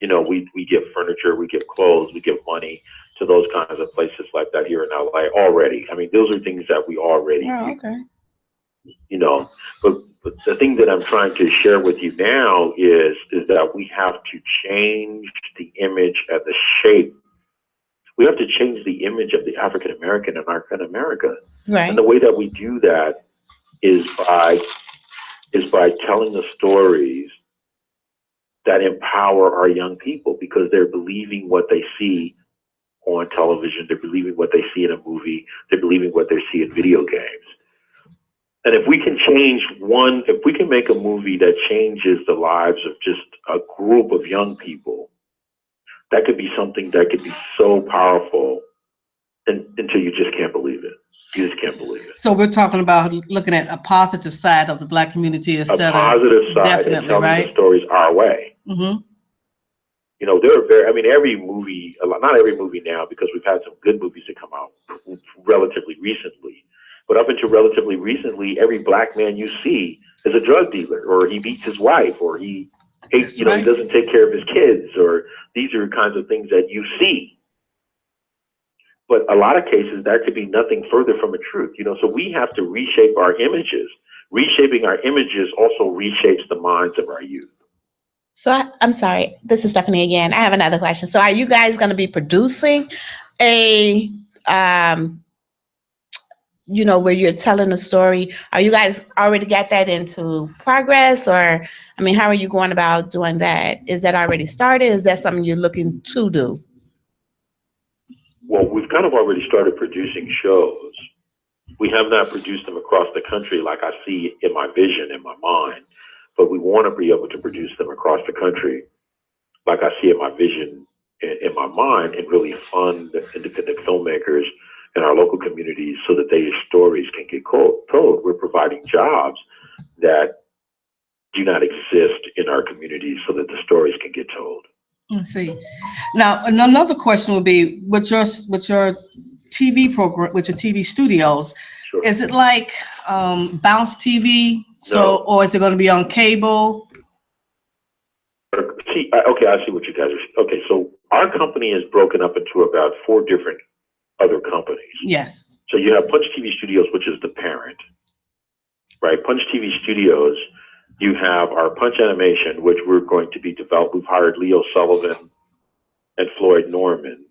You know, we give furniture, we give clothes, we give money to those kinds of places like that here in LA already. I mean, those are things that we already do. Okay. You know, but the thing that I'm trying to share with you now is that we have to change the image and the shape. We have to change the image of the African American in America. Right. And the way that we do that is by telling the stories that empower our young people, because they're believing what they see on television, they're believing what they see in a movie, they're believing what they see in video games. And if we can if we can make a movie that changes the lives of just a group of young people, that could be something that could be so powerful until you just can't believe it. You just can't believe it. So we're talking about looking at a positive side of the Black community instead a positive of side definitely, and telling right? the stories our way. Mm-hmm. You know, every movie, not every movie now, because we've had some good movies that come out relatively recently. But up until relatively recently, every Black man you see is a drug dealer, or he beats his wife, or he hates, he doesn't take care of his kids, or these are kinds of things that you see. But a lot of cases, that could be nothing further from a truth, so we have to reshape our images. Reshaping our images also reshapes the minds of our youth. So I'm sorry, this is Stephanie again. I have another question. So are you guys going to be producing a, where you're telling a story? Are you guys already got that into progress, or, how are you going about doing that? Is that already started? Is that something you're looking to do? Well, we've kind of already started producing shows. We have not produced them across the country like I see in my vision, in my mind, but we want to be able to produce them across the country like I see in my vision, in my mind, and really fund independent filmmakers in our local communities so that their stories can get told. We're providing jobs that do not exist in our communities so that the stories can get told. Let's see. Now, another question would be, with your TV program, with your TV studios, Sure. Is it like Bounce TV? No. Or is it going to be on cable? Okay, I see what you guys are. Okay, so our company is broken up into about 4 different other companies. Yes. So you have Punch TV Studios, which is the parent, right? Punch TV Studios. You have our Punch Animation, which we're going to be developed. We've hired Leo Sullivan and Floyd Norman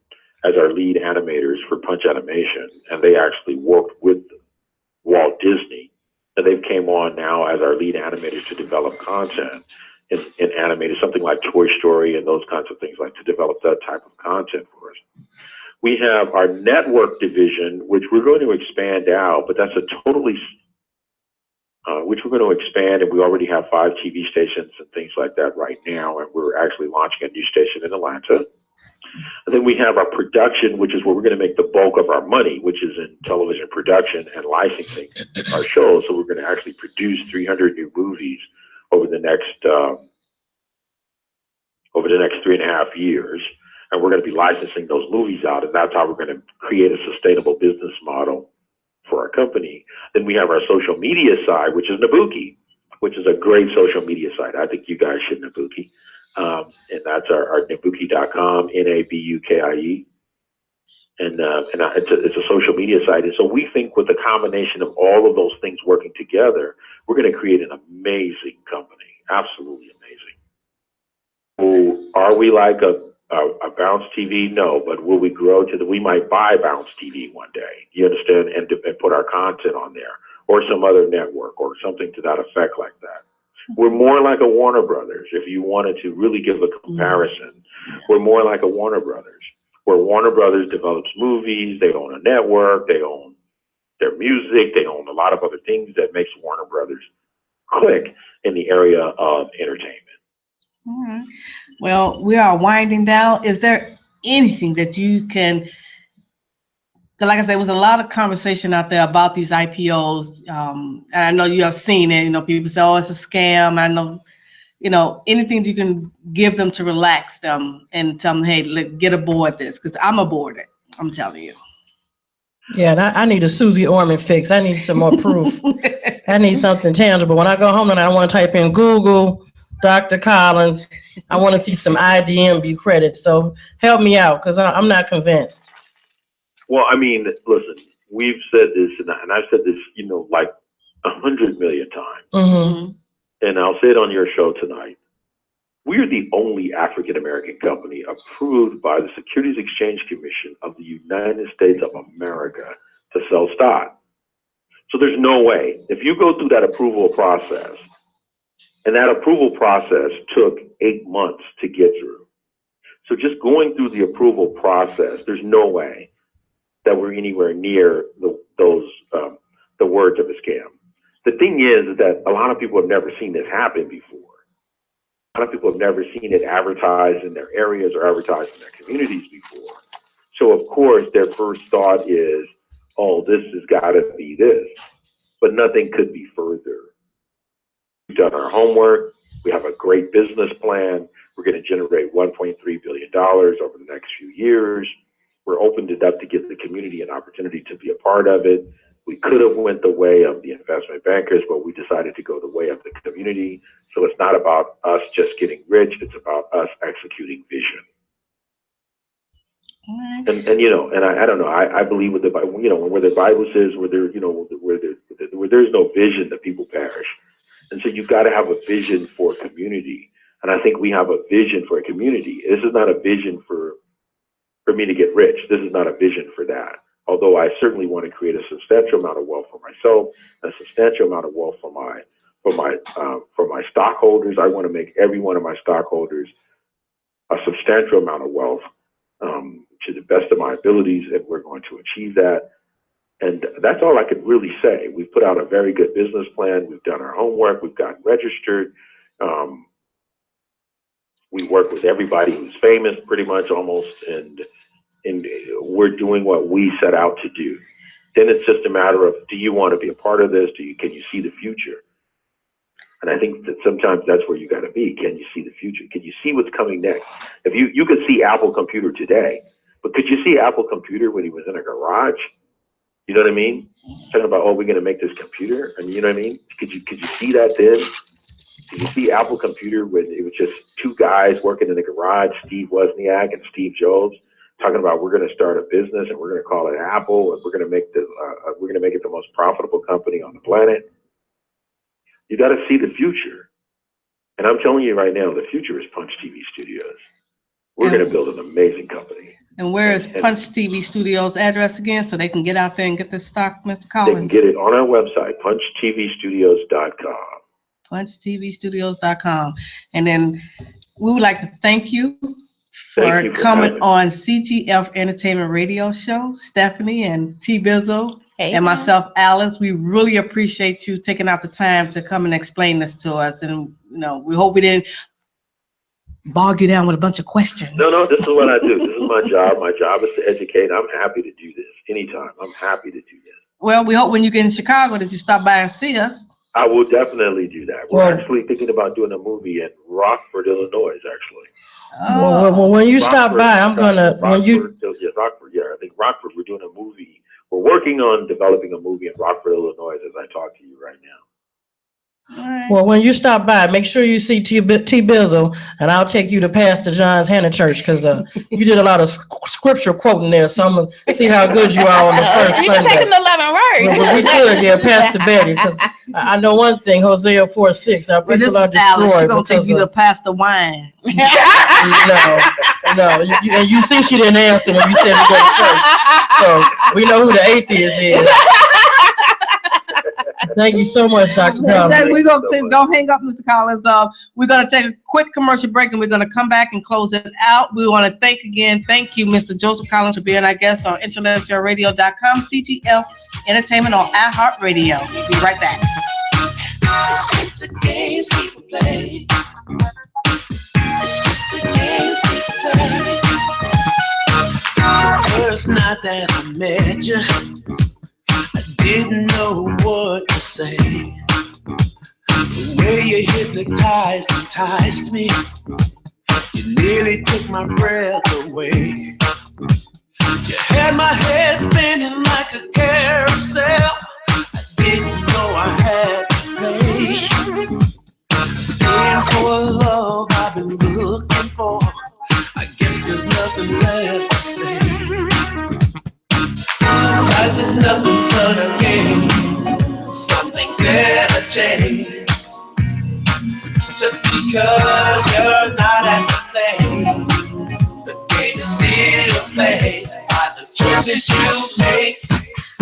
as our lead animators for Punch Animation, and they actually worked with Walt Disney, and they've came on now as our lead animators to develop content in animated, something like Toy Story and those kinds of things, like to develop that type of content for us. We have our network division, which we're going to expand out, but that's a totally which we're going to expand, and we already have 5 TV stations and things like that right now, and we're actually launching a new station in Atlanta. And then we have our production, which is where we're going to make the bulk of our money, which is in television production and licensing our shows. So we're going to actually produce 300 new movies over the next 3.5 years, and we're going to be licensing those movies out, and that's how we're going to create a sustainable business model for our company. Then we have our social media side, which is Nabuki, which is a great social media site. I think you guys should Nabuki. And that's our Nabuki.com, Nabukie. And it's a social media site. And so we think with the combination of all of those things working together, we're going to create an amazing company. Absolutely amazing. So are we like a Bounce TV? No, but will we grow we might buy Bounce TV one day, you understand, and put our content on there, or some other network or something to that effect like that. We're more like a Warner Brothers. If you wanted to really give a comparison, we're more like a Warner Brothers, where Warner Brothers develops movies, they own a network, they own their music, they own a lot of other things that makes Warner Brothers click in the area of entertainment. All right. Well, we are winding down. Is there anything that you can? Because, like I said, there was a lot of conversation out there about these IPOs. And I know you have seen it. People say, "Oh, it's a scam." I know. Anything you can give them to relax them and tell them, "Hey, get aboard this," because I'm aboard it. I'm telling you. Yeah, and I need a Susie Orman fix. I need some more proof. I need something tangible. When I go home and I want to type in Google, Dr. Collins, I want to see some IDMB credits. So help me out, because I'm not convinced. Well, I mean, listen, we've said this, and I've said this, like 100 million times. Mm-hmm. And I'll say it on your show tonight. We're the only African American company approved by the Securities Exchange Commission of the United States of America to sell stock. So there's no way. If you go through that approval process, and that approval process took 8 months to get through. So just going through the approval process, there's no way that we're anywhere near the words of a scam. The thing is that a lot of people have never seen this happen before. A lot of people have never seen it advertised in their areas or advertised in their communities before. So of course, their first thought is, "Oh, this has got to be this," but nothing could be further. We've done our homework. We have a great business plan. We're going to generate $1.3 billion over the next few years. We're opened it up to give the community an opportunity to be a part of it. We could have went the way of the investment bankers, but we decided to go the way of the community. So it's not about us just getting rich. It's about us executing vision. And I don't know. I believe with the Bible, where the Bible says where there's no vision, the people perish. And so you've got to have a vision for a community. And I think we have a vision for a community. This is not a vision for me to get rich. This is not a vision for that. Although I certainly want to create a substantial amount of wealth for myself, a substantial amount of wealth for my stockholders. I want to make every one of my stockholders a substantial amount of wealth to the best of my abilities, and we're going to achieve that. And that's all I could really say. We've put out a very good business plan. We've done our homework. We've gotten registered. We work with everybody who's famous, pretty much almost, and we're doing what we set out to do. Then it's just a matter of, do you want to be a part of this? Can you see the future? And I think that sometimes that's where you got to be. Can you see the future? Can you see what's coming next? If you could see Apple Computer today, but could you see Apple Computer when he was in a garage? You know what I mean? Talking about, we're going to make this computer, and you know what I mean? Could you see that then? Did you see Apple Computer when it was just two guys working in the garage, Steve Wozniak and Steve Jobs, talking about, we're going to start a business and we're going to call it Apple, and we're going to make it the most profitable company on the planet? You got to see the future. And I'm telling you right now, the future is Punch TV Studios. We're going to build an amazing company. And where is Punch TV Studios address again, so they can get out there and get this stock, Mr. Collins? They can get it on our website, punchtvstudios.com. punchtvstudios.com. And then we would like to thank you for coming on CGF Entertainment Radio Show, Stephanie and T. Bizzle, and myself, Alice. We really appreciate you taking out the time to come and explain this to us. And we hope we didn't bog you down with a bunch of questions. No, this is what I do. This is my job. My job is to educate. I'm happy to do this anytime. I'm happy to do this. Well, we hope when you get in Chicago that you stop by and see us. I will definitely do that. We're actually thinking about doing a movie in Rockford, Illinois, actually. Oh. Well, when you stop by, I'm gonna. Rockford, I think Rockford. We're doing a movie. We're working on developing a movie in Rockford, Illinois, as I talk to you right now. Right. Well, when you stop by, make sure you see T. Bizzle, and I'll take you to Pastor John's Hannah Church, because you did a lot of scripture quoting there, so I'm going to see how good you are on the first Sunday. You can take him to 11 words. Well, we could, Pastor Betty, because I know one thing, Hosea 4:6, our people are destroyed. She's going to take you to Pastor Wine. No, and you see she didn't answer when you said we go to church, so we know who the atheist is. Thank you so much, Dr. Collins. We're going to don't hang up, Mr. Collins. We're going to take a quick commercial break, and we're going to come back and close it out. We want to thank you, Mr. Joseph Collins, for being our guest on IntellectualRadio.com, CGF Entertainment on iHeartRadio. We'll be right back. It's just the games people play. It's that I met you, I didn't know what to say. The way you hypnotized, enticed me. You nearly took my breath away. You had my head spinning like a carousel. I didn't know I had to pay. Paying for a love I've been looking for. I guess there's nothing left to say. Life is nothing but a game. Some things never change. Just because you're not at the game is still played by the choices you make.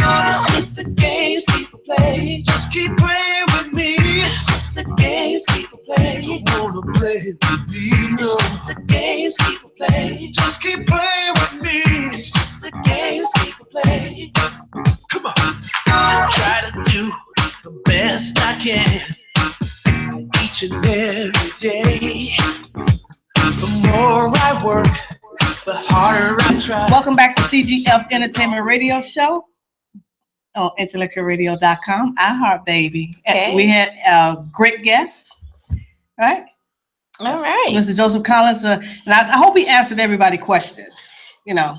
It's just the games people play. Just keep playing with me. It's just the games people play. Don't wanna play with me, no. It's just the games people play. Just keep playing with me. It's just the games people play. Come on. I try to do the best I can each and every day. The more I work, the harder I try. Welcome back to CGF Entertainment Radio Show on IntellectualRadio.com. iHeart Baby. Okay. We had great guests, right? All right. Mr. Joseph Collins, and I hope he answered everybody's questions. You know,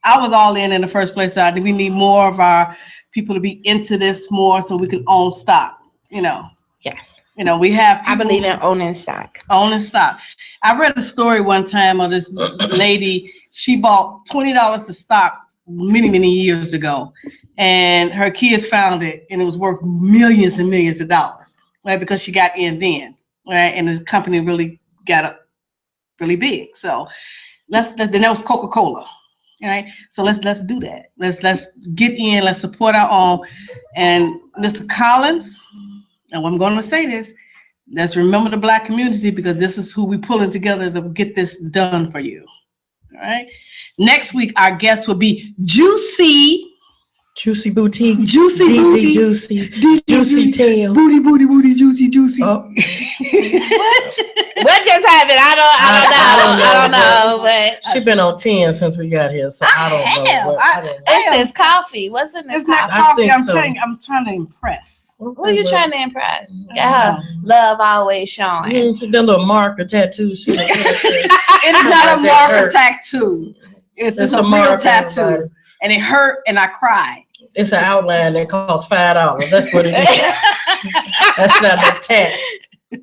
I was all in the first place. We need more of our people to be into this more so we can own stock. You know. Yes. You know, we have. I believe in owning stock. Owning stock. I read a story one time of this lady. She bought $20 of stock many years ago, and her kids found it, and it was worth millions and millions of dollars, right? Because she got in then, right? And the company really got up really big. So then that was Coca-Cola, right? So let's do that. Let's get in. Let's support our own. And Mr. Collins, and I'm going to say this. Let's remember the Black community, because this is who we're pulling together to get this done for you. All right. Next week, our guest will be Juicy Boutique. Juicy DZ Booty. Juicy Tail. Booty, juicy. Oh. What just happened? I don't know. But She's been on 10 since we got here, so I don't know. I don't know. it's this coffee. What's in this It's not coffee? coffee. think so. I'm trying to impress. Who are you trying to impress? Got her love always showing. That little marker tattoo. She It is not a marker tattoo. It's a real marker, tattoo. everybody. And it hurt, and I cried. It's an outline that costs $5. That's what it is. That's not a tat.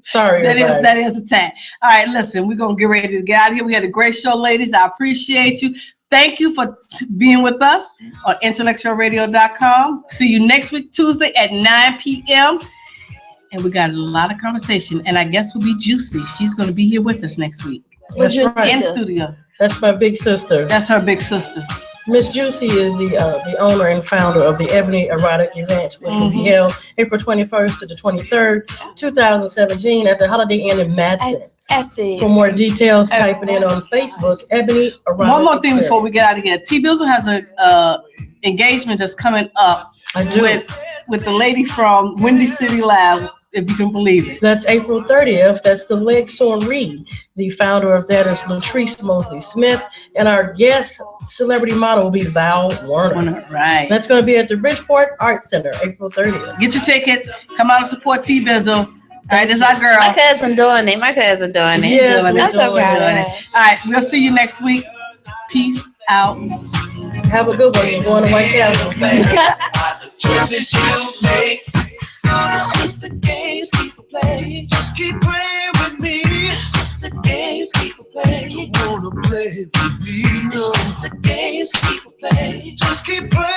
Sorry, That everybody. is a tag. All right, listen, we're gonna get ready to get out of here. We had a great show, ladies. I appreciate you. Thank you for being with us on IntellectualRadio.com. See you next week, Tuesday at 9 p.m. And we got a lot of conversation. And I guess we'll be Juicy. She's gonna be here with us next week That's right. in studio. That's my big sister. That's her big sister. Miss Juicy is the owner and founder of the Ebony Erotic Event, which will be held April 21st to the 23rd, 2017 at the Holiday Inn in Madison. For more details, type it in on Facebook, Ebony Erotic One more thing Event. before we get out of here. T-Bizzle has a engagement that's coming up with the lady from Windy City Lab, if you can believe it. That's April 30th. That's the Leghorn Reed. The founder of that is Latrice Mosley Smith. And our guest celebrity model will be Val Warner. Right. That's going to be at the Bridgeport Arts Center, April 30th. Get your tickets. Come out and support T-Bizzle. All right, this is our girl. My cousin doing it. Yes, Doing it. I'm so proud of her. All right, we'll see you next week. Peace out. Have a good one. You're going to White Castle. The choices you make. It's just the games people play. Just keep playing with me. It's just the games people play. Don't wanna play with me, no. It's just the games people play. Just keep playing.